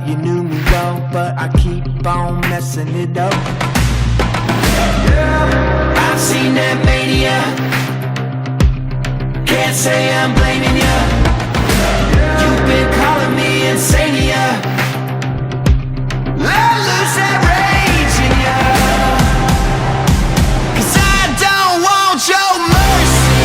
You knew me well, but I keep on messing it up. Yeah. I've seen that mania. Can't say I'm blaming you. Yeah. You've been calling me insania. Let loose that rage in ya. 'Cause I don't want your mercy.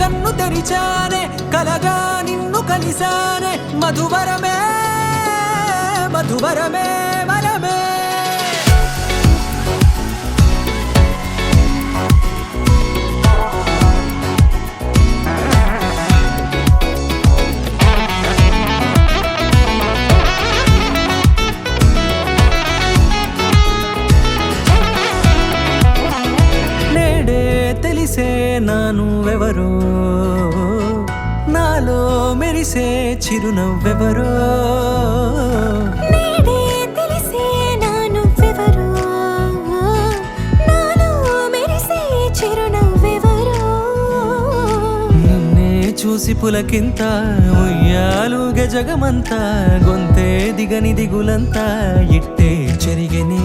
కన్ను తెరిచానే కలగా నిన్ను కలిసానే మధువరమే మధువరమే వరమే నేడే తెలిసే నానువెవరో నాలో మెరిసే చిరునవ్వెవరో నేడే తెలిసే నానువెవరో నాలో మెరిసే చిరునవ్వెవరో నిన్నే చూసి పులకింత ఉయ్యాలుగ జగమంతా గొంతే దిగని దిగులంతా ఇట్టే చెరిగనే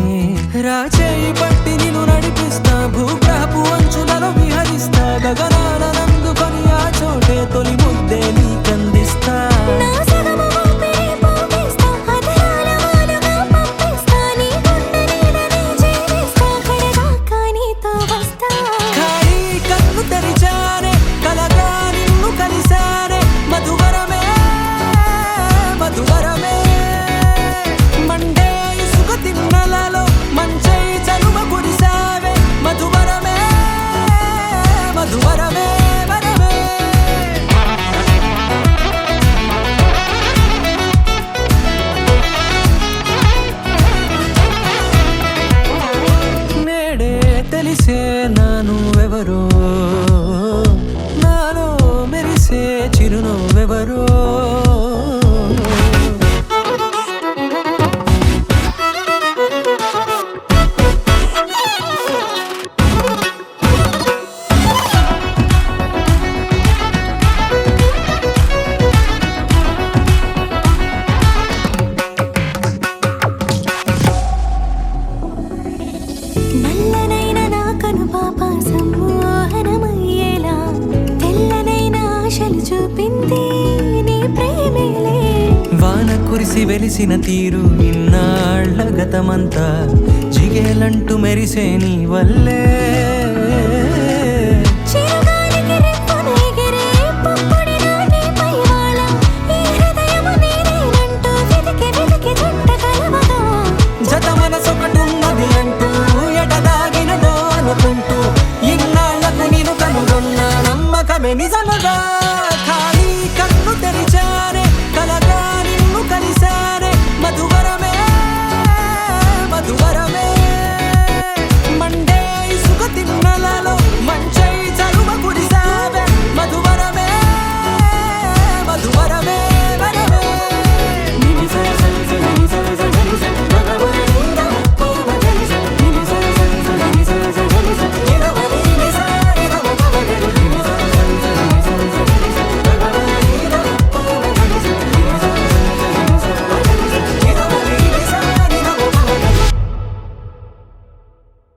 రాచేయి పట్టి నిన్ను నడిపిస్తా భూగ్రహపు అంచులలో విహరిస్తా గగనాల నందుకొని ఆ చోటే తొలి ముద్దే నీకందిస్తా నా సగము ఊపిరి పోగిస్తా అధరాల వాలుగా పంపిస్తా నీ గుండె నీడనే చేరిస్తా కడదాకా నీతో వస్తా ఖాళీ కన్ను తెరిచానే కలగా నిన్ను కలిసానే మధువరమే మధువరమే మండే ఇసుక తిన్నలలో మంచై చలువ కురిసావే మధువరమే మధువరమే వరమే నేడే తెలిసే నానువెవరో నాలో మెరిసే చిరునవ్వెవరో నల్లనైన నా కనుపాప సమ్మోహనమయ్యేలా తెల్లనైన ఆశలు చూపింది నీ ప్రేమేలే వాన కురిసి వెలిసిన తీరు ఇన్నాళ్ల గతమంతా జిగేలంటూ మెరిసే నీ వల్లే చిరుగాలికి రెప్పన ఎగిరే పుప్పొడిన నీపై వాళ ఈ హృదయము నీదేనంటూ వెతికి వెతికి జంట కలవగా జత మనసొకటున్నది అంటూ ఎటదాగినదో అనుకుంటూ ఇన్నాళ్లకు నేను కనుగొన్న నమ్మకమే నిజముగా